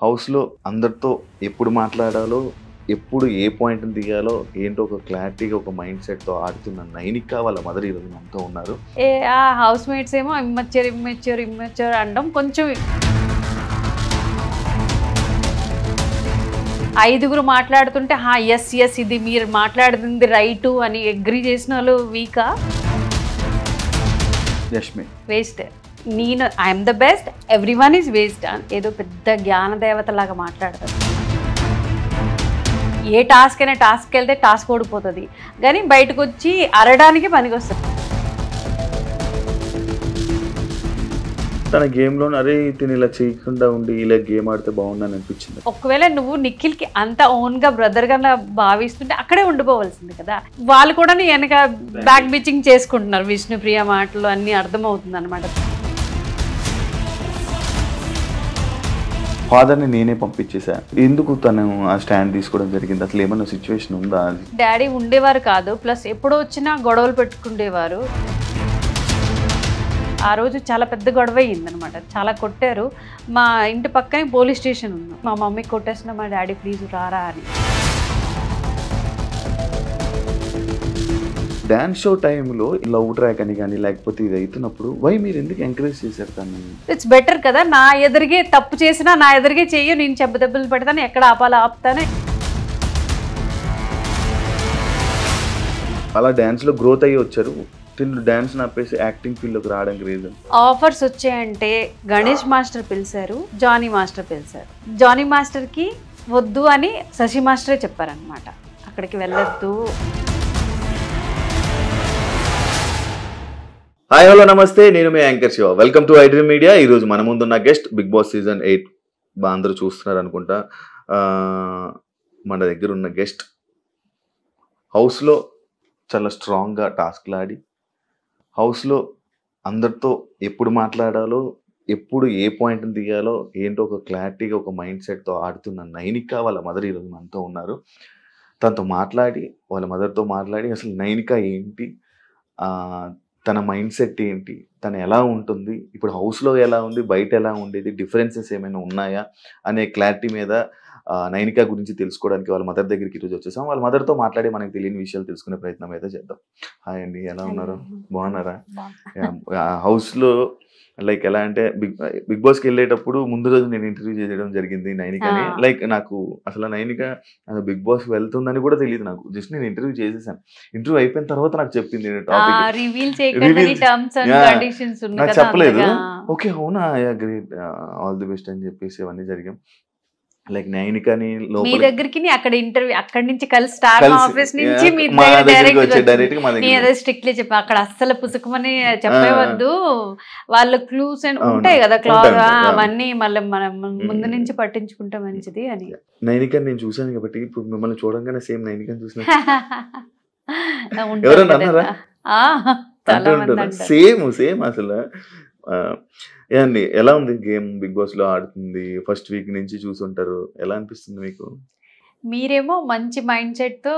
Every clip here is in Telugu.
హౌస్‌లో అందరితో ఎప్పుడు మాట్లాడాలో, ఎప్పుడు ఏ పాయింట్‌ని తీయాలో ఏంటో ఒక క్లారిటీగా ఒక మైండ్ సెట్‌తో ఆడుతున్న నైనిక వాళ్ళ మదర్ ఈరోజు మనతో ఉన్నారు. ఆ హౌస్ మేట్స్ ఏమో ఇమ్మెచ్యూర్ అనడం కొంచెం ఐదుగురు మాట్లాడుతుంటే ఎస్ ఇది మీరు మాట్లాడుతుంది రైటు అని అగ్రీ చేసిన వాళ్ళు వీకా యష్మి వేస్ట్. నేను I'm the best, everyone is waste ఏదో పెద్ద జ్ఞాన దేవత లాగా మాట్లాడతారు. ఏ టాస్క్ అయినా టాస్క్కి వెళ్తే టాస్క్ ఓడిపోతుంది, కానీ బయటకు వచ్చి అరడానికి పనికొస్తుంది. తన గేమ్‌లో అరే తిని ఇలా చేయకుండా ఉండి ఇలా గేమ్ ఆడితే బాగుందని అనిపించింది. ఒకవేళ నువ్వు నిఖిల్కి అంత ఓన్గా బ్రదర్గా భావిస్తుంటే అక్కడే ఉండిపోవాల్సింది కదా. వాళ్ళు కూడా వెనక బ్యాక్ బిచింగ్ చేసుకుంటున్నారు. విష్ణుప్రియ మాటలు అన్నీ అర్థమవుతుంది అనమాట. ఫాదర్‌ని నేనే పంపించేసా. ఎందుకు తను ఆ స్టాండ్ తీసుకోవడం జరిగింది? అసలు ఏమన్నా సిచ్యువేషన్ ఉందా? డాడీ ఉండేవారు కాదు, ప్లస్ ఎప్పుడో వచ్చినా గొడవలు పెట్టుకుండేవారు. ఆ రోజు చాలా పెద్ద గొడవ అయ్యిందనమాట, చాలా కొట్టారు. మా ఇంటి పక్కనే పోలీస్ స్టేషన్ ఉంది. మా మమ్మీ కొట్టేసిన మా డాడీ ప్లీజ్ రారా అని. డాన్స్ షో టైంలో లవ్ ట్రాక్ అని కానీ లేకపోతే ఇది అవుతున్నప్పుడు మీరు ఎందుకు ఎంకరేజ్ చేశారు తను? ఇట్స్ బెటర్ కదా, నా ఎదురుగే తప్పు చేసినా నా ఎదురుగే చెయ్యి, నేను దెబ్బలు పెడతాను, ఎక్కడ ఆపాలో ఆపుతానే. అలా డాన్స్లో గ్రోత్ అయ్యి వచ్చారు. తిను డాన్స్ ఆపేసి యాక్టింగ్ ఫీల్డ్లోకి రావడానికి రీజన్? ఆఫర్స్ వచ్చాయంటే గణేష్ మాస్టర్ పిలిచారు, జానీ మాస్టర్ పిలిచారు. జానీ మాస్టర్కి వద్దు అని శశి మాస్టరే చెప్పారనమాట, అక్కడికి వెళ్ళొద్దు. హాయ్ హలో నమస్తే, నేను మీ anchor Siva. Welcome to iDream media. ఈరోజు మన ముందున్న గెస్ట్ బిగ్ బాస్ సీజన్ 8 అందరూ చూస్తున్నారు అనుకుంటా. మన దగ్గర ఉన్న గెస్ట్ హౌస్లో చాలా స్ట్రాంగ్గా టాస్క్లు ఆడి, హౌస్లో అందరితో ఎప్పుడు మాట్లాడాలో, ఎప్పుడు ఏ పాయింట్ని తీయాలో ఏంటో ఒక క్లారిటీగా ఒక మైండ్ సెట్తో ఆడుతున్న నైనిక వాళ్ళ మదర్ ఈరోజు మనతో ఉన్నారు. తనతో మాట్లాడి, వాళ్ళ మదర్తో మాట్లాడి అసలు నైనిక ఏంటి, తన మైండ్ సెట్ ఏంటి, తను ఎలా ఉంటుంది, ఇప్పుడు హౌస్లో ఎలా ఉంది, బయట ఎలా ఉండేది, డిఫరెన్సెస్ ఏమైనా ఉన్నాయా అనే క్లారిటీ మీద నైనిక గురించి తెలుసుకోవడానికి వాళ్ళ మదర్ దగ్గరికి ఈరోజు వచ్చేసాం. వాళ్ళ మదర్తో మాట్లాడి మనకు తెలియని విషయాలు తెలుసుకునే ప్రయత్నం అయితే చేద్దాం. హాయ్ అండి, ఎలా ఉన్నారు? బాగున్నారా? హౌస్లో లైక్ ఎలా అంటే బిగ్ బాస్కి వెళ్ళేటప్పుడు ముందు రోజు నేను ఇంటర్వ్యూ చేయడం జరిగింది నైనికని. లైక్ నాకు అసలు నైనిక బిగ్ బాస్కి వెళ్తుందని కూడా తెలియదు నాకు. జస్ట్ నేను ఇంటర్వ్యూ చేసేసాను. ఇంటర్వ్యూ అయిపోయిన తర్వాత నాకు చెప్పింది నాకు చెప్పలేదు. ఓకే అవునా, గ్రేట్, ఆల్ ది బెస్ట్ అని చెప్పేసి అవన్నీ జరిగాం. లైక్ నైనికని మీ దగ్గరికి అక్కడ ఇంటర్వ్యూ అక్కడి నుంచి కలిసి స్టార్ ఆఫీస్ నుంచి డైరెక్ట్ స్ట్రిక్ట్లీ చెప్పా, అక్కడ అస్సలు పుసుకుమని చెప్పవద్దు, వాళ్ళ క్లూస్ ఉంటాయి కదా, క్లాత్ అవన్నీ మళ్ళీ మనం ముందు నుంచి పట్టించుకుంటే మంచిది అని. నైనికని నేను చూసాను కాబట్టి ఇప్పుడు మిమ్మల్ని చూడంగానే సేమ్ నైనికని చూసిన సేమ్ అసలు. ఏమండి, ఎలా ఉంది గేమ్? బిగ్ బాస్ లో ఆడుతుంది, ఫస్ట్ వీక్ నుంచి చూసుంటారు, ఎలా అనిపిస్తుంది మీకు? మీరేమో మంచి మైండ్ సెట్ తో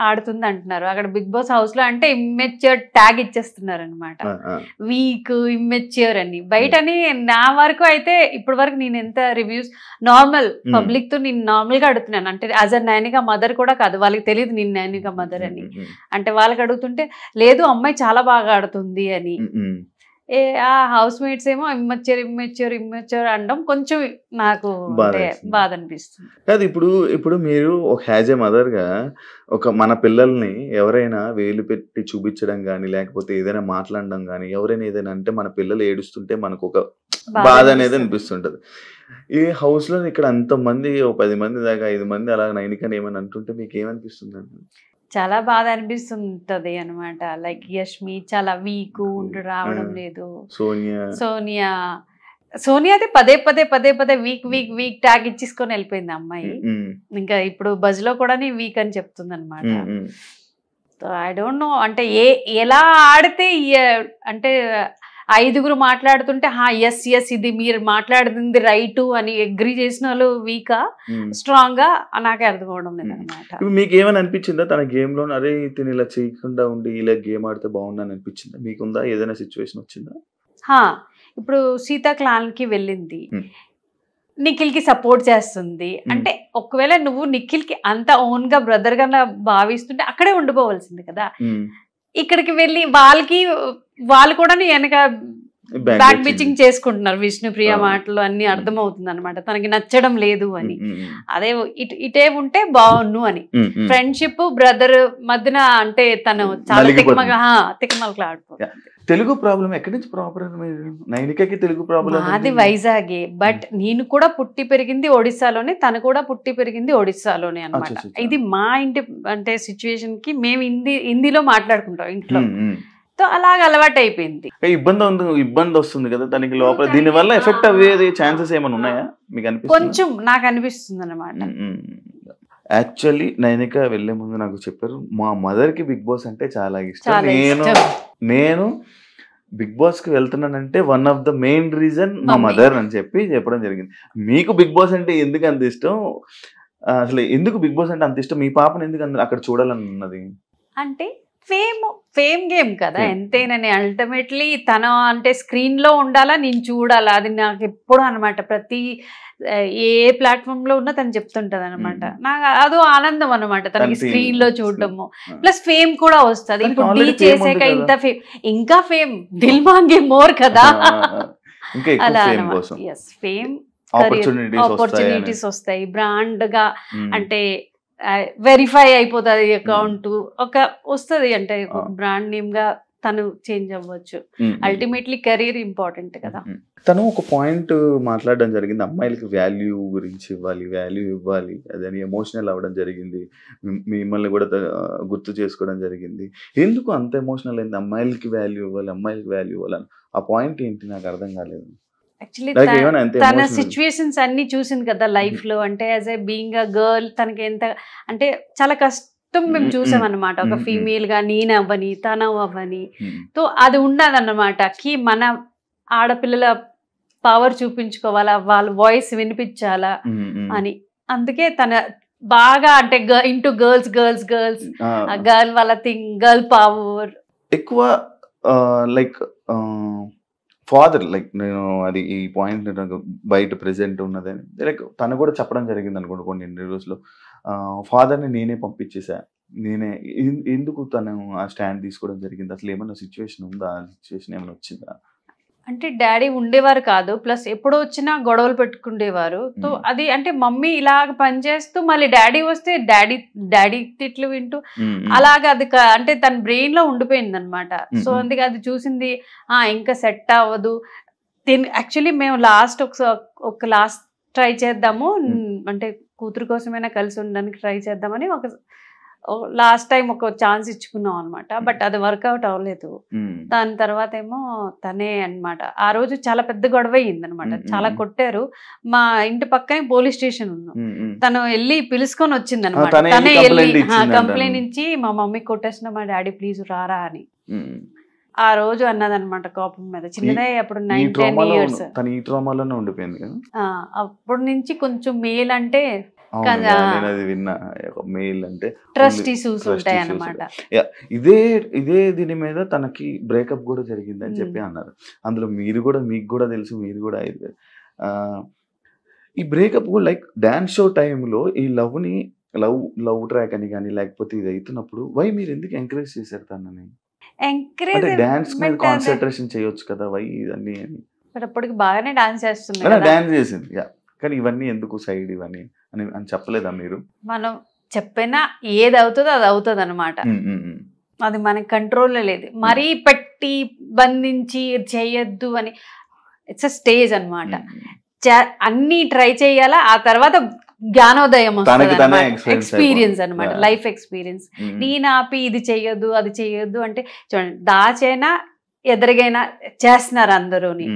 ఆడుతుంది అంటున్నారు, అక్కడ బిగ్ బాస్ హౌస్ లో అంటే ఇమ్మెచ్యూర్ ట్యాగ్ ఇచ్చేస్తున్నారు అనమాట. వీక్, ఇమ్మెచ్యూర్ అని. బయటని నా వరకు అయితే ఇప్పటి వరకు నేను ఎంత రివ్యూస్ నార్మల్ పబ్లిక్ తో నేను నార్మల్ గా అడుగుతున్నాను, అంటే యాజ్ అ నైనిక మదర్ కూడా కాదు, వాళ్ళకి తెలియదు నేను నైనిక మదర్ అని. అంటే వాళ్ళకి అడుగుతుంటే లేదు అమ్మాయి చాలా బాగా ఆడుతుంది అని. ఆ హౌస్ మేట్స్ ఏమో ఇమ్మెచ్యూర్ అనడం కొంచెం నాకు బాధ అనిపిస్తుంది. కాదు, ఇప్పుడు మీరు ఒక యాజ్ ఏ మదర్ గా ఒక మన పిల్లల్ని ఎవరైనా వేలు పెట్టి చూపించడం కానీ లేకపోతే ఏదైనా మాట్లాడడం కానీ, ఎవరైనా ఏదైనా అంటే మన పిల్లలు ఏడుస్తుంటే మనకు ఒక బాధ అనేది అనిపిస్తుంటది. ఈ హౌస్ లో ఇక్కడ అంతమంది 10 మంది దాకా 5 మంది అలా నైనికని ఏమని అంటుంటే మీకు ఏమనిపిస్తుంది అండి? చాలా బాధ అనిపిస్తుంటది అనమాట. లైక్ యష్మి చాలా వీక్ ఉంటూ రావడం లేదు, సోనియా అయితే పదే వీక్ ట్యాగ్ ఇచ్చేసుకొని వెళ్ళిపోయింది అమ్మాయి. ఇంకా ఇప్పుడు బజ్ లో కూడా వీక్ అని చెప్తుంది అనమాట. ఐ డోంట్ నో అంటే ఎలా ఆడితే అంటే ఐదుగురు మాట్లాడుతుంటే ఎస్ ఇది మీరు మాట్లాడుతుంది రైటు అని అగ్రీ చేసిన వాళ్ళు వీకా స్ట్రాంగ్ గా నాకే అర్థం అవడం లేదు అనమాట. మీకు ఏమైనా అనిపించిందా తన గేమ్ లో అరే తిని ఇలా చేయకుండా ఉండి ఇలా గేమ్ ఆడితే బాగుందని అనిపించిందా? మీకుందా ఏదైనా సిచ్యువేషన్ వచ్చిందా? ఇప్పుడు సీతా క్లాన్ కి వెళ్ళింది, Hmm. నిఖిల్ కి సపోర్ట్ చేస్తుంది అంటే ఒకవేళ నువ్వు నిఖిల్ కి అంత ఓన్ గా బ్రదర్ గా భావిస్తుంటే అక్కడే ఉండిపోవాల్సింది కదా. ఇక్కడికి వెళ్ళి వాళ్ళు కూడా వెనక బ్యాక్ బిచింగ్ చేసుకుంటున్నారు. విష్ణుప్రియ మాటలు అన్ని అర్థమవుతుంది అనమాట, తనకి నచ్చడం లేదు అని. అదే ఇటే ఉంటే బాగున్ను అని. ఫ్రెండ్షిప్ బ్రదర్ మధ్యన అంటే తను చాలా తిక్కమలకలాడిపోతుంది. తెలుగు ప్రాబ్లం ఎక్కడి నుంచి ప్రాపర్? నైనికకి తెలుగు ప్రాబ్లం అది వైజాగే, బట్ నేను కూడా పుట్టి పెరిగింది ఒడిస్సాలోనే, తను కూడా పుట్టి పెరిగింది ఒడిస్సాలోనే అనమాట. ఇది మా ఇంటి అంటే సిచ్యువేషన్ కి మేము హిందీలో మాట్లాడుకుంటాం ఇంట్లో, అలాగ అలవాటు అయిపోయింది. ఇబ్బంది వస్తుంది కదా తనకి లోపల, దీని వల్ల ఎఫెక్ట్ అయ్యేది ఛాన్సెస్ ఏమైనా ఉన్నాయా మీకు అనిపిస్తుంది? కొంచెం నాకు అనిపిస్తుంది అనమాట. యాక్చువల్లీ నైనిక వెళ్లే ముందు నాకు చెప్పారు మా మదర్ కి బిగ్ బాస్ అంటే చాలా ఇష్టం, నేను బిగ్ బాస్ కి వెళ్తున్నానంటే one of the main reason మా మదర్ అని చెప్పడం జరిగింది. మీకు బిగ్ బాస్ అంటే ఎందుకు అంత ఇష్టం, అసలు ఎందుకు బిగ్ బాస్ అంటే అంత ఇష్టం, మీ పాపను ఎందుకు అక్కడ చూడాలని ఉన్నది? అంటే ఫేమ్ గేమ్ కదా ఎంతైనా, అల్టిమేట్లీ తన అంటే స్క్రీన్ లో ఉండాలా, నేను చూడాలా, అది నాకు ఎప్పుడు అనమాట. ప్రతి ఏ ప్లాట్ఫామ్ లో ఉన్నా తను చెప్తుంటది అనమాట. నాకు అదో ఆనందం అనమాట తనకి స్క్రీన్ లో చూడటము, ప్లస్ ఫేమ్ కూడా వస్తుంది. ఇప్పుడు డీ చేసాక ఇంత ఫేమ్, ఇంకా ఫేమ్ దిల్ మాంగే మోర్ కదా, అలా అనమాట. ఎస్, ఫేమ్, ఆపర్చునిటీస్ వస్తాయి, బ్రాండ్ గా అంటే వెరిఫై అయిపోతుంది అకౌంట్, ఒక వస్తుంది అంటే బ్రాండ్ నేమ్ గా తను చేంజ్ అవ్వచ్చు. అల్టిమేట్లీ కెరీర్ ఇంపార్టెంట్ కదా. తను ఒక పాయింట్ మాట్లాడడం జరిగింది, అమ్మాయిలకి వాల్యూ గురించి వాల్యూ ఇవ్వాలి అదని ఎమోషనల్ అవ్వడం జరిగింది, మిమ్మల్ని కూడా గుర్తు చేసుకోవడం జరిగింది. ఎందుకు అంత ఎమోషనల్ అయింది, అమ్మాయిలకి వాల్యూ ఇవ్వాలని? ఆ పాయింట్ ఏంటి నాకు అర్థం కాలేదు. యాక్చువల్లీ తన సిచ్యువేషన్స్ అన్ని చూసింది కదా లైఫ్ లో, అంటే as a being a girl తనకి ఎంత అంటే చాలా కష్టం మేము చూసాం అనమాట. ఒక ఫీమేల్ గా నేను అవ్వని తను అవ్వని, తో అది ఉండదన్నమాట కి మన ఆడపిల్లల పవర్ చూపించుకోవాలా, వాళ్ళ వాయిస్ వినిపించాలా అని. అందుకే తన బాగా అంటే ఇంటూ గర్ల్స్ గర్ల్ వాళ్ళ థింగ్, గర్ల్ పవర్ ఎక్కువ. లైక్ ఫాదర్, లైక్ నేను అది ఈ పాయింట్ నాకు బయట ప్రెసెంట్ ఉన్నదని లైక్ తను కూడా చెప్పడం జరిగింది అనుకోండి కొన్ని ఇంటర్వ్యూస్లో, ఫాదర్ని నేనే పంపించేసా, నేనే. ఎందుకు తను ఆ స్టాండ్ తీసుకోవడం జరిగింది? అసలు ఏమైనా సిచ్యువేషన్ ఉందా, ఆ సిచ్యువేషన్ ఏమైనా వచ్చిందా? అంటే డాడీ ఉండేవారు కాదు, ప్లస్ ఎప్పుడు వచ్చినా గొడవలు పెట్టుకుండేవారు. సో అది అంటే మమ్మీ ఇలాగ పనిచేస్తూ మళ్ళీ డాడీ వస్తే డాడీ తిట్లు వింటూ అలాగ అది అంటే తన బ్రెయిన్ లో ఉండిపోయింది అనమాట. సో అందుకే అది చూసింది ఇంకా సెట్ అవ్వదు. యాక్చువల్లీ మేము ఒక లాస్ట్ ట్రై చేద్దాము, అంటే కూతురు కోసమైనా కలిసి ఉండడానికి ట్రై చేద్దామని ఒక లాస్ట్ టైం ఒక ఛాన్స్ ఇచ్చుకున్నాం అనమాట. బట్ అది వర్కౌట్ అవ్వలేదు. దాని తర్వాత ఏమో తనే అనమాట ఆ రోజు చాలా పెద్ద గొడవ అయ్యింది అనమాట, చాలా కొట్టారు. మా ఇంటి పక్కనే పోలీస్ స్టేషన్ ఉన్నాం, తను వెళ్ళి పిలుచుకొని వచ్చింది అనమాట. తనే వెళ్ళి కంప్లైంట్ ఇచ్చి మా మమ్మీ కొట్టేసిన, మా డాడీ ప్లీజ్ రారా అని ఆ రోజు అన్నదనమాట కోపం మీద. చిన్నదే అప్పుడు 9-10 years. అప్పటి నుంచి కొంచెం మేల్ అంటే ట్రస్ట్ ఇష్యూస్ ఉంటాయి అన్నమాట. ఇదే దీని మీద తనకి బ్రేకప్ కూడా జరిగింది అని చెప్పి అన్నారు. అందులో మీకు కూడా తెలుసు, మీరు కూడా ఈ బ్రేకప్ కూడా లైక్ డాన్స్ షో టైంలో ఈ లవ్ ట్రాక్ అని కానీ లేకపోతే ఇది అవుతున్నప్పుడు మీరు ఎందుకు ఎంకరేజ్ చేశారు తనని? డాన్స్ మీద కాన్సన్ట్రేషన్ చేయొచ్చు కదా, ఇవన్నీ అప్పటికి బాగానే డాన్స్ చేసింది కానీ ఇవన్నీ ఎందుకు సైడ్ ఇవన్నీ అని చెప్పలేదా మీరు? మనం చెప్పినా ఏది అవుతుందో అది అవుతుంది అనమాట, అది మనకి కంట్రోల్లో లేదు. మరీ పెట్టి బంధించి చేయొద్దు అని, ఇట్స్ అ స్టేజ్ అనమాట. అన్ని ట్రై చేయాలా, ఆ తర్వాత జ్ఞానోదయం వస్తుంది, ఎక్స్పీరియన్స్ అనమాట, లైఫ్ ఎక్స్పీరియన్స్. నేను ఆపి ఇది చెయ్యొద్దు అది చెయ్యొద్దు అంటే చూడండి, దాచైనా ఎదురుగైనా చేస్తున్నారు అందరూని.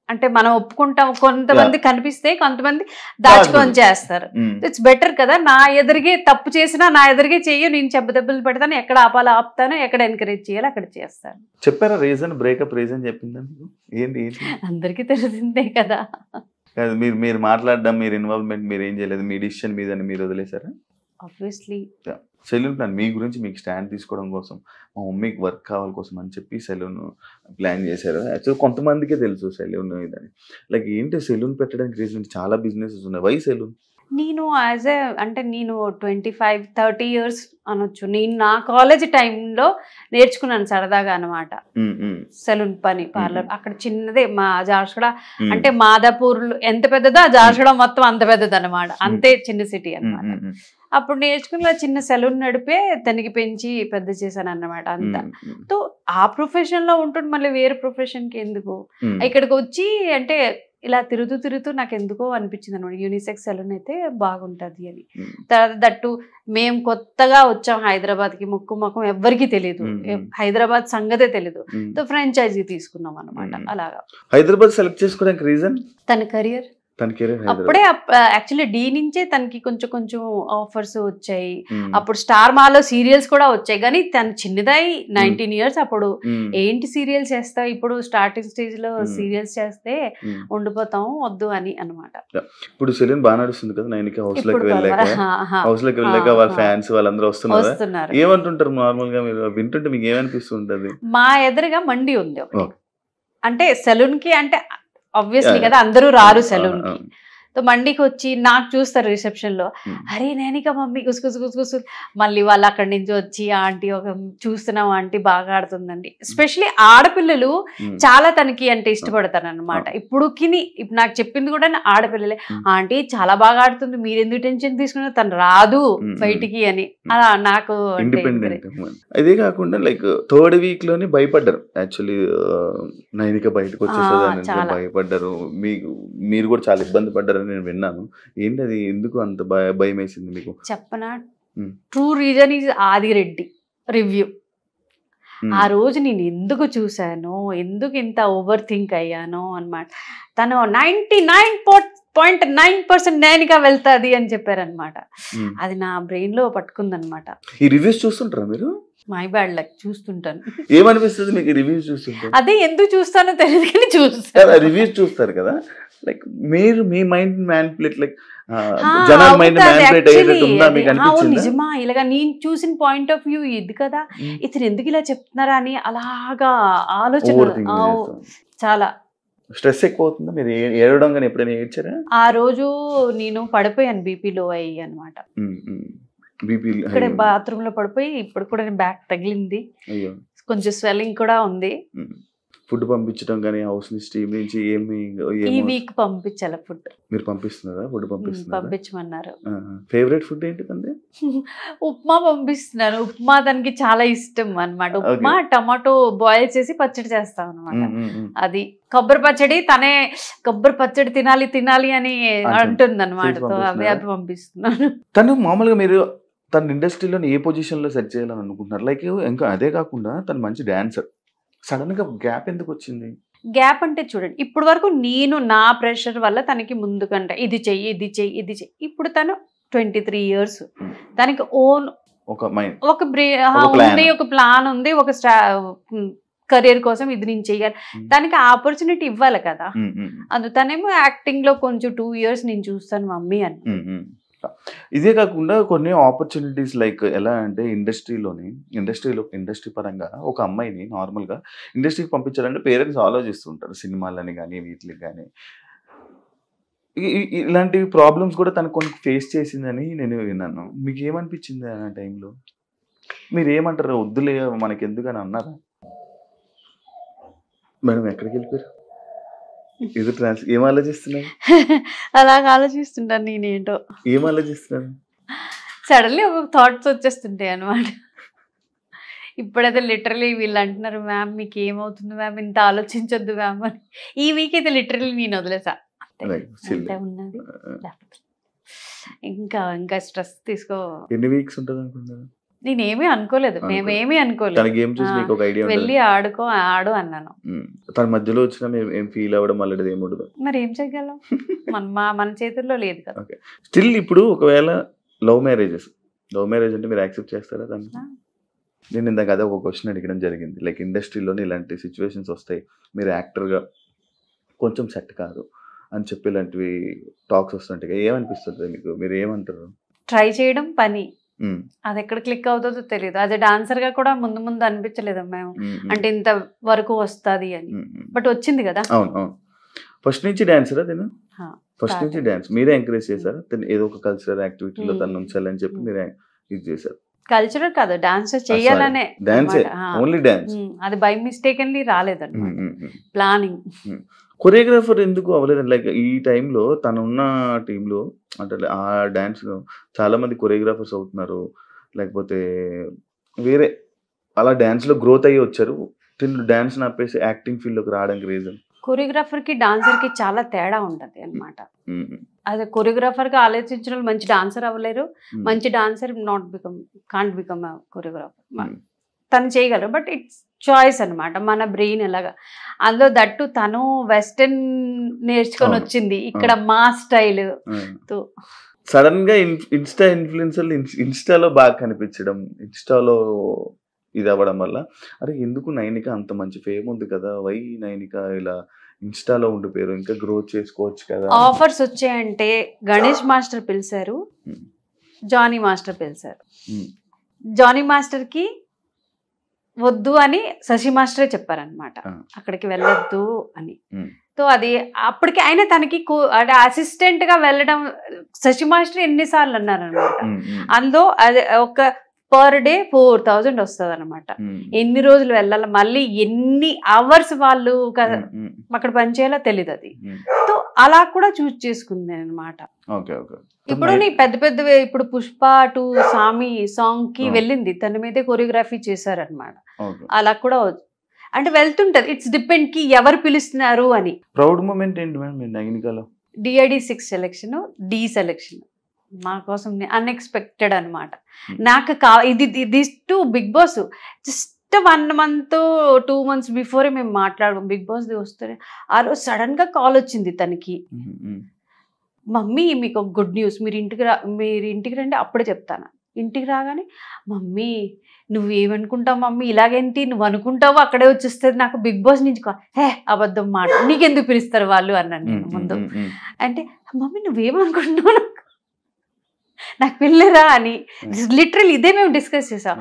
అంటే మనం ఒప్పుకుంటాం, కొంతమంది కనిపిస్తే కొంతమంది దాచుకొని చేస్తారు. ఇట్స్ బెటర్ కదా, నా ఎదురుగే తప్పు చేసినా నా ఎదురుగే చెయ్యి, నేను దెబ్బలు పెడతాను, ఎక్కడ ఆపాలో ఆపుతాను, ఎక్కడ ఎంకరేజ్ చేయాలో అక్కడ చేస్తాను. చెప్పారా రీజన్, బ్రేకప్ రీజన్ చెప్పిందని? ఏంటి అందరికీ తెలిసిందే కదా. మీరు మాట్లాడడం, మీరు ఇన్వాల్వ్మెంట్ మీరు ఏం చేయలేదు, మీ డిసిషన్ మీద మీరు వదిలేసారా? ఆబ్వియస్లీ సెలూన్ ప్లాన్ మీ గురించి మీకు స్టాండ్ తీసుకోవడం కోసం, మా మమ్మీకి వర్క్ కావాలి కోసం అని చెప్పి సెలూన్ ప్లాన్ చేశారు. యాక్చువల్గా కొంతమందికే తెలుసు సెలూన్ ఇదని. లైక్ ఏంటి సెలూన్ పెట్టడానికి రీజన్? చాలా బిజినెసెస్ ఉన్నాయి, వై సెలూన్? నేను అంటే నేను 25-30 ఇయర్స్ అనొచ్చు. నేను నా కాలేజ్ టైంలో నేర్చుకున్నాను సరదాగా అనమాట సెలూన్ పని, పార్లర్. అక్కడ చిన్నదే మా జార్షగడ, అంటే మాదాపూర్ ఎంత పెద్దదో ఆ జార్షగడ మొత్తం అంత పెద్దది అనమాట, అంతే చిన్న సిటీ అనమాట. అప్పుడు నేర్చుకున్న చిన్న సెలూన్ నడిపే తనకి పెంచి పెద్ద చేశాను అన్నమాట అంతా. సో ఆ ప్రొఫెషన్ లో ఉంటుండే మళ్ళీ వేరే ప్రొఫెషన్ కి ఎందుకు, ఇక్కడికి వచ్చి అంటే ఇలా తిరుగుతూ నాకు ఎందుకో అనిపించింది అనమాట, యూనిసెక్స్ సెలూన్ అయితే బాగుంటది అని. తర్వాత దట్టు మేము కొత్తగా వచ్చాం హైదరాబాద్ కి, ముఖం ఎవ్వరికి తెలియదు, హైదరాబాద్ సంగతే తెలీదు. సో ఫ్రాంచైజీ తీసుకున్నాం అనమాట. అలాగా హైదరాబాద్ సెలెక్ట్ చేసుకోవడానికి రీజన్ తన కెరియర్. అప్పుడే యాక్చువల్లీ డి నుంచే తనకి కొంచెం ఆఫర్స్ వచ్చాయి. అప్పుడు స్టార్ మాలో సీరియల్స్ కూడా వచ్చాయి, కానీ తను చిన్నదై 19 ఇయర్స్ అప్పుడు ఏంటి సీరియల్స్ చేస్తావు, ఇప్పుడు స్టార్టింగ్ స్టేజ్ లో సీరియల్స్ చేస్తే ఉండిపోతాం వద్దు అని అనమాట. ఇప్పుడు సెలూన్ బాగా నడుస్తుంది కదా, నైనిక హౌస్ లోకి వెళ్ళాక వాళ్ళ ఫ్యాన్స్ వాళ్ళందరూ వస్తున్నారు. ఏమంటుంటారు నార్మల్ గా మీరు వింటుంటే మీకు ఏమనిపిస్తుంటది? మా ఎదురుగా మండి ఉంది ఒకటి, అంటే సెలూన్ కి అంటే ఆబ్వియస్లీ కదా అందరూ రారు సెలూన్ కి. సో మండికి వచ్చి నాకు చూస్తారు రిసెప్షన్ లో, అరే నైనిక మమ్మీ గుసగుసు. మళ్ళీ వాళ్ళు అక్కడి నుంచి వచ్చి ఆంటీ ఒక చూస్తున్నాం ఆంటీ బాగా ఆడుతుందండి. ఎస్పెషలీ ఆడపిల్లలు చాలా తనకి అంటే ఇష్టపడతారు అనమాట. ఇప్పుడు నాకు చెప్పింది కూడా ఆడపిల్లలే, ఆంటీ చాలా బాగా ఆడుతుంది, మీరు ఎందుకు టెన్షన్ తీసుకున్నా, తను రాదు బయటికి అని. అలా నాకు అదే కాకుండా లైక్ థర్డ్ వీక్ లోనే భయపడ్డారు యాక్చువల్లీ, నైనిక బయటకు వచ్చేసేదాన్ని భయపడ్డారు, మీరు కూడా చాలా ఇబ్బంది పడ్డారు నేను విన్నాను. ఏంటి అది, ఎందుకు అంత భయం వేసింది మీకు? చెప్పనా, true reason is Adireddy review. ఆ రోజు నేను ఎందుకు చూసాను, ఎందుకు ఇంత ఓవర్ థింక్ అయ్యాను అన్నమాట. తను 99.9% నైనిక వెళ్తాది అని చెప్పారనమాట. అది నా బ్రెయిన్ లో పట్టుకుందనమాట. ఈ రివ్యూస్ చూస్తుంటారా మీరు? మై బ్యాడ్ లక్, చూస్తుంటాను. ఏమనిపిస్తుంది మీకు రివ్యూస్ చూస్తుంటే? అదే ఎందుకు చూస్తానో తెలియదు కానీ చూస్తాను. రివ్యూస్ చూస్తారు కదా, లైక్ మీరు మీ మైండ్ మ్యానిపులేట్, లైక్ జనాల మైండ్ మ్యానిపులేట్ అయ్యేటట్టు ఉందా మీకు అనిపించిందా? నిజమా, ఇలాగా నేను చూసిన పాయింట్ ఆఫ్ వ్యూ ఇది కదా, ఇతను ఎందుకు ఇలా చెప్తున్నారా అని అలాగా ఆలోచన చాలా. స్ట్రెస్ ఎక్కువ అవుతుందా? మీరు ఏడవడం కానీ ఎప్పుడైనా ఏడ్చారా? ఆ రోజు నేను పడిపోయాను, బీపీ లో అయ్యి అనమాట. ఇక్కడ బాత్రూమ్ లో పడిపోయి ఇప్పుడు కూడా బ్యాక్ తగిలింది, కొంచెం స్వెల్లింగ్ కూడా ఉంది. ఫుడ్ పంపించడం కానీ హౌస్ ని స్టీమ్ నుంచి ఈ వీక్ పంపించాలి ఫుడ్. మీరు పంపిస్తున్నారా? ఫుడ్ పంపించమన్నారు. ఫేవరెట్ ఫుడ్ ఏంటిదండి? ఉప్మా పంపిస్తున్నాను. ఉప్మా తనకి చాలా ఇష్టం అనమాట. ఉప్మా టమాటో బాయిల్ చేసి పచ్చడి చేస్తాం అనమాట. అది కొబ్బరి పచ్చడి, తనే కొబ్బరి పచ్చడి తినాలి అని అంటుంది అనమాట. అవి పంపిస్తున్నాను. తను మామూలుగా మీరు తన ఇండస్ట్రీలో ఏ పొజిషన్ లో సెట్ చేయాలని అనుకుంటున్నారు? లైక్ ఇంకా అదే కాకుండా తను మంచి డాన్సర్, సడన్ గా గ్యాప్ ఎందుకు వచ్చింది? గ్యాప్ అంటే చూడండి, ఇప్పుడు వరకు నేను నా ప్రెషర్ వల్ల తనకి ముందు కంటే ఇది చెయ్యి. ఇప్పుడు తను 23 ఇయర్స్, తనకి ఓన్ ఒక ప్లాన్ ఉంది, ఒక కెరీర్ కోసం ఇది నేను చెయ్యాలి, దానికి ఆపర్చునిటీ ఇవ్వాలి కదా. తనేమో యాక్టింగ్ లో కొంచెం 2 ఇయర్స్ నేను చూస్తాను మమ్మీ అని. ఇదే కాకుండా కొన్ని ఆపర్చునిటీస్ లైక్ ఎలా అంటే ఇండస్ట్రీ పరంగా ఒక అమ్మాయిని నార్మల్గా ఇండస్ట్రీకి పంపించాలంటే పేరెంట్స్ ఆలోచిస్తుంటారు, సినిమాలని కానీ వీటికి కానీ. ఇలాంటి ప్రాబ్లమ్స్ కూడా తను కొన్ని ఫేస్ చేసిందని నేను విన్నాను. మీకు ఏమనిపించింది ఆ టైంలో? మీరు ఏమంటారు, వద్దులే మనకి ఎందుకని అన్నారా? మేడం ఎక్కడికి వెళ్ళిపోయారు? ఏం ఆలోచిస్తున్నారు? అలాగ ఆలోచిస్తుంటాను నేనేంటో. ఏం ఆలోచిస్తున్నారు? సడన్లీ ఒక థాట్స్ వచ్చేస్తుంటాయి అనమాట. ఇప్పుడైతే లిటరలీ వీళ్ళు అంటున్నారు, మ్యామ్ మీకు ఏమవుతుంది మ్యామ్, ఇంత ఆలోచించొద్దు మ్యామ్ అని. ఈ వీక్ అయితే లిటరలీ నేను వదిలేసా, ఉన్నది ఇంకా స్ట్రెస్ తీసుకో. ఎన్ని వీక్స్ ఉంటుంది అనుకుంటున్నారు? నేనేమీ అనుకోలేదు, మేమేమీ అనుకోలేదు. వెళ్ళి ఆడు అన్నాను. తన మధ్యలో వచ్చిన ఏం ఫీల్ అవ్వడం అలాంటిది ఏమి ఉండదు. మరి ఏం చేయగలం, మన చేతుల్లో లేదు కదా. స్టిల్ ఇప్పుడు ఒకవేళ లవ్ మ్యారేజ్ అంటే మీరు యాక్సెప్ట్ చేస్తారా దాన్ని? నేను ఇందాక అదే ఒక క్వశ్చన్ అడగడం జరిగింది. లైక్ ఇండస్ట్రీలోనే ఇలాంటి సిచ్యువేషన్స్ వస్తాయి, మీరు యాక్టర్గా కొంచెం సెట్ కాదు అని చెప్పి ఇలాంటివి టాక్స్ వస్తుంటాయి, ఏమనిపిస్తుంది మీకు? మీరు ఏమంటారు? ట్రై చేయడం పని, అది ఎక్కడ క్లిక్ అవుతుందో తెలియదు. అది డాన్సర్ గా కూడా ముందు ముందు అనిపించలేదు మేము, అంటే ఇంత వరకు వస్తుంది అని. బట్ వచ్చింది కదా. ఫస్ట్ నుంచి డాన్సరా తను? ఫస్ట్ నుంచి డాన్స్ మీరే ఎంకరేజ్ చేశారా? ఏదో ఒక కల్చరల్ యాక్టివిటీలో తను ఉంచాలని చెప్పి మీరు ఇది చేశారు? కల్చరల్ కాదు, డాన్స్ చేయాలనే. Only dance. అది బై మిస్టేక్ అని రాలేదన్నమాట, ప్లానింగ్. కొరియోగ్రాఫర్ ఎందుకు అవ్వలేదు? లైక్ ఈ టైంలో తను ఉన్న టీంలో అంటే ఆ డాన్స్ చాలా మంది కొరియోగ్రాఫర్స్ అవుతున్నారు, లేకపోతే వేరే అలా డాన్స్ లో గ్రోత్ అయ్యి వచ్చారు. తిను డాన్స్ ఆపేసి యాక్టింగ్ ఫీల్డ్ లోకి రావడానికి రీజన్? కొరియోగ్రాఫర్ కి డాన్సర్ కి చాలా తేడా ఉంటది అన్నమాట. అదే కొరియోగ్రాఫర్ గా ఆలోచించిన వాళ్ళు మంచి డాన్సర్ అవ్వలేరు, మంచి డాన్సర్ కాంట్ బికమ్ కొరియోగ్రాఫర్. తను చేయగలరు, బట్ ఇట్స్ చాయిస్ అనమాట, మన బ్రెయిన్ ఎలాగా. అందులో దట్టు తను వెస్టర్న్ నేర్చుకొని వచ్చింది, ఇక్కడ మా స్టైల్. సడన్ గా ఇన్స్టా ఇన్ఫ్లుయెన్సర్లు ఇన్స్టాలో బాగా కనిపించడం, ఇన్స్టాలో ఇది అవ్వడం వల్ల అరే ఎందుకు నైనిక అంత మంచి ఫేమ్ ఉంది కదా, వై నైనిక ఇలా ఇన్స్టాలో ఉండిపోయారు, ఇంకా గ్రోత్ చేసుకోవచ్చు కదా. ఆఫర్స్ వచ్చాయంటే గణేష్ మాస్టర్ పిలిచారు, జానీ మాస్టర్ పిలిచారు. జానీ మాస్టర్ కి వద్దు అని శశి మాస్టరే చెప్పారనమాట, అక్కడికి వెళ్ళొద్దు అని. సో అది అప్పటికి ఆయన తనకి అసిస్టెంట్ గా వెళ్ళడం శశి మాస్టర్ ఎన్నిసార్లు అన్నారనమాట. అందులో అది ఒక పర్ డే 4,000 వస్తుంది అనమాట. ఎన్ని రోజులు వెళ్ళాలి, మళ్ళీ ఎన్ని అవర్స్ వాళ్ళు అక్కడ పనిచేయాలో తెలియదు అది. సో అలా కూడా చూస్ చేసుకుంది అనమాట. ఇప్పుడు నీ పెద్ద పెద్ద ఇప్పుడు పుష్ప 2 సామి సాంగ్ కి వెళ్ళింది, తన మీదే కొరియోగ్రఫీ చేశారనమాట. అలా కూడా అంటే వెళ్తుంటది, ఇట్స్ డిపెండ్ కి ఎవరు పిలుస్తున్నారు అని. ప్రౌడ్ మూమెంట్ ఏంటి మేడం నైనికలో? DID 6 సెలెక్షన్, D సెలెక్షన్ నా కోసం అన్ఎక్స్పెక్టెడ్ అనమాట. నాకు this to big boss just 1 month 2 months బిఫోరే మేము మాట్లాడుకోం. బిగ్ బాస్ వస్తే ఆ రోజు సడన్ గా కాల్ వచ్చింది తనకి, మమ్మీ మీకు ఒక గుడ్ న్యూస్, మీరు ఇంటికి రండి అప్పుడే చెప్తాను. ఇంటికి రాగానే మమ్మీ నువ్వేమనుకుంటావు మమ్మీ, ఇలాగేంటి నువ్వు అనుకుంటావు అక్కడే వచ్చేస్తుంది, నాకు బిగ్ బాస్ నుంచి అబద్ధం మాట, నీకెందుకు పిలుస్తారు వాళ్ళు అన్నాను నేను ముందు. అంటే మమ్మీ నువ్వేమనుకుంటున్నావు నాకు పిల్లరా అని లిటరల్ ఇదే మేము డిస్కస్ చేసాం.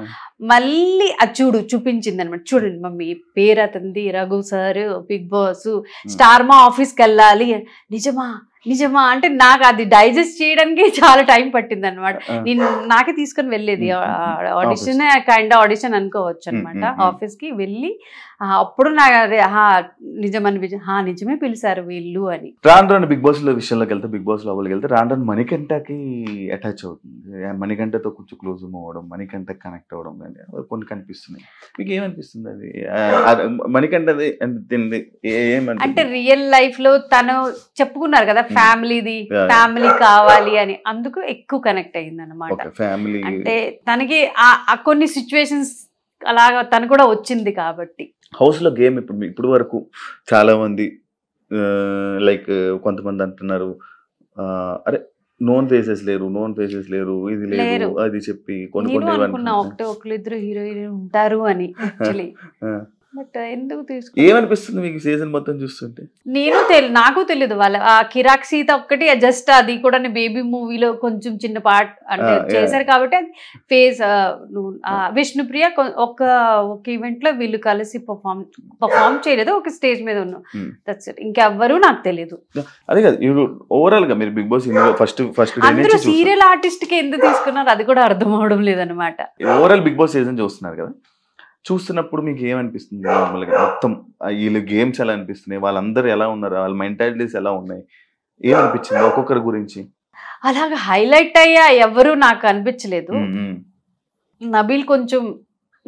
మళ్ళీ అది చూపించింది అనమాట, చూడండి మమ్మీ పేరు అతంది Raghu sir, big boss star Maa ఆఫీస్కి వెళ్ళాలి. నిజమా అంటే నాకు అది డైజెస్ట్ చేయడానికి చాలా టైం పట్టింది అనమాట. నేను నాకే తీసుకొని వెళ్ళేది ఆడిషన్, కైండ్ ఆడిషన్ అనుకోవచ్చు అనమాట. ఆఫీస్ కి వెళ్ళి అప్పుడు నాకు అదే నిజమే పిలిచారు వీళ్ళు అని. రాను బిగ్ బాస్ లో విషయంలోకి వెళ్తే, బిగ్ బాస్ లోపలికి వెళ్తే రాను మణికంఠకి అటాచ్ అవుతుంది, మణికంఠతో కొంచెం క్లోజ్ అవ్వడం, మణికంఠ కనెక్ట్ అవ్వడం కొన్ని కనిపిస్తున్నాయి. మీకు ఏమనిపిస్తుంది అది? మణికంఠది అంటే రియల్ లైఫ్ లో తను చెప్పుకున్నారు కదా ఫ్యామిలీ కావాలి అని, అందుకు ఎక్కువ కనెక్ట్ అయ్యింది అనమాట. అంటే తనకి కొన్ని సిచ్యువేషన్స్ అలాగా తను కూడా వచ్చింది కాబట్టి. హౌస్ లో గేమ్ ఇప్పుడు వరకు చాలా మంది లైక్ కొంతమంది అంటున్నారు అరే నోన్ ఫేసెస్ లేరు ఇది లేదు అది చెప్పి ఒకళ్ళు ఇద్దరు హీరోయిన్ ఉంటారు అని. బట్ ఎందుకు తీసుకు ఏమనిపిస్తుంది మీకు సీజన్ మొత్తం చూస్తుంటే? నాకు తెలియదు వాళ్ళ ఆ కిరాక్ సీత ఒక్కటి జస్ట్, అది కూడా బేబీ మూవీలో కొంచెం చిన్న పార్ట్ అంటే చేశారు కాబట్టి అది ఫేస్. విష్ణుప్రియ ఒక ఈవెంట్ లో వీళ్ళు కలిసి పర్ఫామ్ చేయలేదు, ఒక స్టేజ్ మీద ఉన్నాం, దట్స్ ఇట్. ఇంకెవ్వరూ నాకు తెలియదు. అదే కదా ఓవరాల్ గా మీరు బిగ్ బాస్ ఫస్ట్ అందరూ సీరియల్ ఆర్టిస్ట్ కి ఎందుకు తీసుకున్నారు అది కూడా అర్థం అవడం లేదనమాట. ఓవరాల్ బిగ్ బాస్ సీజన్ చూస్తున్నారు కదా, చూస్తున్నప్పుడు మీకు ఏమనిపిస్తుంది? నార్మల్గా మొత్తం వీళ్ళు గేమ్స్ ఎలా అనిపిస్తున్నాయి, వాళ్ళందరూ ఎలా ఉన్నారు, వాళ్ళ మెంటాలిటీస్ ఎలా ఉన్నాయి, ఏమనిపించింది ఒక్కొక్కరి గురించి? అలాగా హైలైట్ అయ్యా ఎవరు నాకు అనిపించలేదు. నబీల్ కొంచెం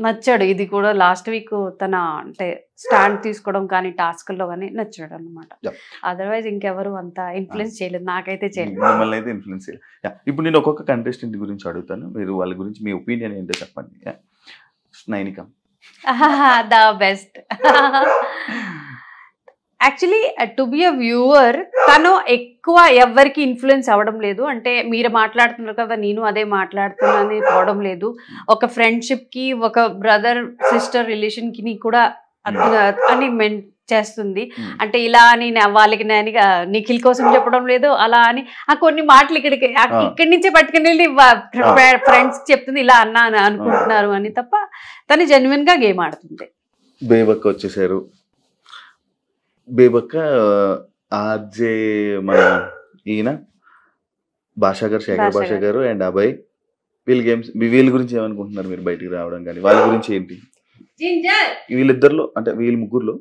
నచ్చాడు, ఇది కూడా లాస్ట్ వీక్ తన అంటే స్టాండ్ తీసుకోవడం కానీ టాస్క్ లో కానీ నచ్చాడు అనమాట. అదర్వైజ్ ఇంకెవరు అంత ఇన్ఫ్లుయెన్స్ చేయలేదు, నాకైతే చేయలేదు. మిమ్మల్ని అయితే ఇన్ఫ్లుయెన్స్ చేయలేదు. ఇప్పుడు నేను ఒక్కొక్క కంటెస్టెంట్ గురించి అడుగుతాను, మీరు వాళ్ళ గురించి మీ ఒపీనియన్ ఏంటో చెప్పండి. Nainika the best. Actually to be a viewer తను ఎక్కువ ఎవరికి ఇన్ఫ్లుయెన్స్ అవ్వడం లేదు. అంటే మీరు మాట్లాడుతున్నారు కదా నేను అదే మాట్లాడుతున్నాను పోవడం లేదు. ఒక ఫ్రెండ్షిప్ కి, ఒక బ్రదర్ సిస్టర్ రిలేషన్ కి కూడా అని చేస్తుంది. అంటే ఇలా అని వాళ్ళకి నేను నిఖిల్ కోసం చెప్పడం లేదు, అలా అని ఆ కొన్ని మాటలు ఇక్కడి నుంచే పట్టుకుని వెళ్ళి ఫ్రెండ్స్ చెప్తుంది ఇలా అన్నా అని అనుకుంటున్నారు అని తప్ప తను జెన్యున్ గా గేమ్ ఆడుతుంది. బేబక్క వచ్చేసారు. బేబక్క ఆర్జే మన ఈయన భాషా గారు, శేఖర్ భాషా గారు అండ్ అభయ్, వీళ్ళ గురించి ఏమనుకుంటున్నారు మీరు బయటికి రావడం కానీ వాళ్ళ గురించి ఏంటి? వీళ్ళిద్దరిలో అంటే వీళ్ళ ముగ్గురులో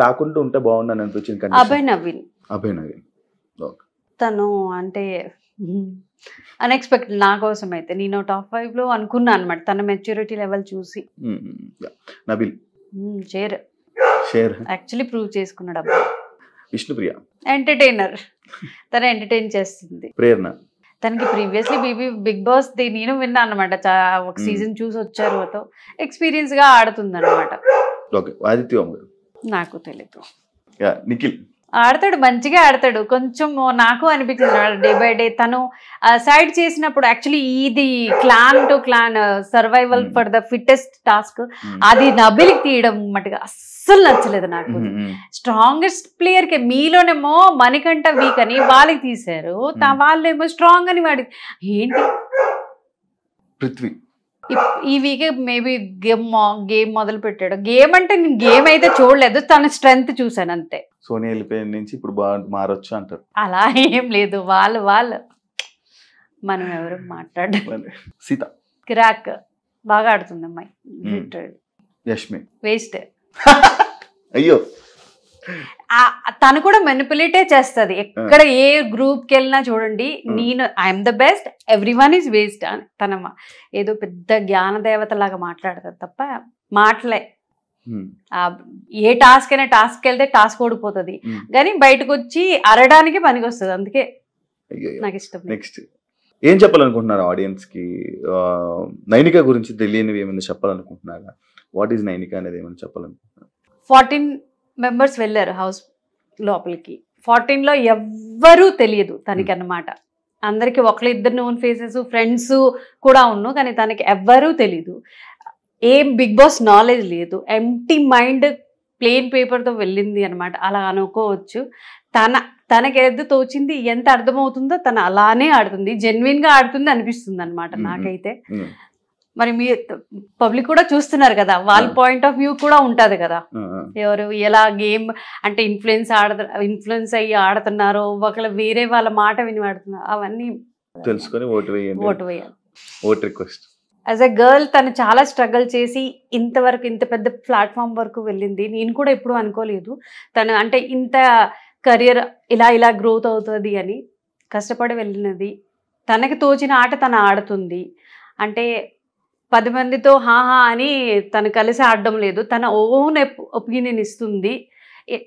రాకుండా ఉంటే బాగుందని అనిపించింది. అభయ్ నవీన్ తను అంటే అన్ఎక్స్పెక్టెడ్ నా కోసం అయితే. నేను టాప్ 5 లో అనుకున్నా అనమాట తన మెచ్యూరిటీ లెవెల్ చూసి. నబిల్ షేర్ యాక్చువల్లీ ప్రూవ్ చేసుకున్నాడు. అబ్బాయి విష్ణుప్రియ ఎంటర్టైనర్, తను ఎంటర్టైన్ చేస్తుంది. ప్రేరణ తనకి ప్రీవియస్లీ బిగ్ బాస్ నేను విన్నా అనమాట, ఒక సీజన్ చూసి వచ్చారు, ఎక్స్పీరియన్స్ గా ఆడుతుంది అనమాట. ఆదిత్య నాకు తెలీదు. నిఖిల్ ఆడతాడు, మంచిగా ఆడతాడు. కొంచెం నాకు అనిపించింది డే బై డే తను సైడ్ చేసినప్పుడు యాక్చువల్లీ ఇది clan to clan survival for the fittest task అది నబిల్కి తీయడం మటుగా అస్సలు నచ్చలేదు నాకు. స్ట్రాంగెస్ట్ ప్లేయర్ కి మీలోనేమో మణికంఠ వీక్ అని వాళ్ళకి తీశారు, వాళ్ళేమో స్ట్రాంగ్ అని వాడి ఏంటి పృథ్వీ ఈ వీక్ మేబీ గేమ్ మొదలు పెట్టాడు. గేమ్ అంటే నేను గేమ్ అయితే చూడలేదు, తన స్ట్రెంగ్త్ చూసాను అంతే. సోనియా వెళ్ళిపోయిన నుంచి ఇప్పుడు మారొచ్చు అంటారు. అలా ఏం లేదు, వాళ్ళు మనం ఎవరు మాట్లాడాలి. సీత కిరాక్ బాగా ఆడుతుంది అమ్మాయి. యష్మి వేస్ట్. అయ్యో తను కూడా మెనిపులేటే చేస్తుంది. ఎక్కడ ఏ గ్రూప్ కి వెళ్ళినా చూడండి, నేను I'm the best, every one is waste అని తన ఏదో పెద్ద జ్ఞాన దేవత లాగా మాట్లాడుతుంది తప్ప మాటలే. ఏ టాస్క్ అయినా టాస్క్ వెళ్తే టాస్క్ ఓడిపోతుంది, కానీ బయటకు వచ్చి అరడానికి పనికి వస్తుంది. అందుకే నాకు ఇష్టం. నెక్స్ట్ ఏం చెప్పాలనుకుంటున్నారు ఆడియన్స్ కి? నైనిక గురించి తెలియనివి ఏమైనా చెప్పాలనుకుంటున్నారా? వాట్ ఈజ్ నైనిక అనేది ఏమైనా చెప్పాలనుకుంటున్నారు? 14 members వెళ్ళారు హౌస్ లోపలికి. 14లో ఎవ్వరూ తెలియదు తనకి అన్నమాట. అందరికి ఒకళ్ళు ఇద్దరు నోన్ ఫేసెస్ ఫ్రెండ్స్ కూడా ఉన్నాను, కానీ తనకి ఎవ్వరూ తెలీదు. ఏం బిగ్ బాస్ నాలెడ్జ్ లేదు, ఎంటీ మైండ్ ప్లెయిన్ పేపర్తో వెళ్ళింది అనమాట. అలా అనుకోవచ్చు. తనకి ఏదో తోచింది, ఎంత అర్థమవుతుందో తను అలానే ఆడుతుంది, జెన్యున్ గా ఆడుతుంది అనిపిస్తుంది అనమాట నాకైతే. మరి మీ పబ్లిక్ కూడా చూస్తున్నారు కదా, వాళ్ళ పాయింట్ ఆఫ్ వ్యూ కూడా ఉంటది కదా, ఎవరు ఎలా గేమ్ అంటే ఇన్ఫ్లుయెన్స్ అయ్యి ఆడుతున్నారో, ఒకళ్ళు వేరే వాళ్ళ మాట విని ఆడుతున్నారు, అవన్నీ తెలుసుకొని ఓటు వేయాలి. Vote request. As a girl తను చాలా స్ట్రగుల్ చేసి ఇంతవరకు ఇంత పెద్ద ప్లాట్ఫామ్ వరకు వెళ్ళింది. నేను కూడా ఎప్పుడు అనుకోలేదు తను అంటే ఇంత కెరియర్ ఇలా గ్రోత్ అవుతుంది అని. కష్టపడి వెళ్ళినది, తనకి తోచిన ఆట తను ఆడుతుంది. అంటే 10 మందితో హాహా అని తను కలిసి ఆడడం లేదు, తన ఓన్ ఒపీనియన్ ఇస్తుంది,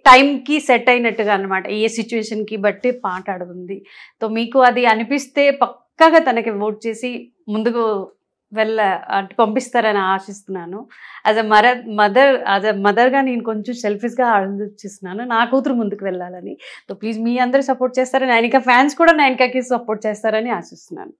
టైంకి సెట్ అయినట్టుగా అనమాట. ఏ సిచ్యువేషన్కి బట్టి పాట ఆడుతుంది. సో మీకు అది అనిపిస్తే పక్కాగా తనకి ఓట్ చేసి ముందుకు అంటే పంపిస్తారని ఆశిస్తున్నాను. యాజ్ అ మదర్గా నేను కొంచెం సెల్ఫిష్గా ఆలోచిస్తున్నాను నా కూతురు ముందుకు వెళ్ళాలని. సో ప్లీజ్ మీ అందరూ సపోర్ట్ చేస్తారని, నైనిక ఫ్యాన్స్ కూడా నైనికకి సపోర్ట్ చేస్తారని ఆశిస్తున్నాను.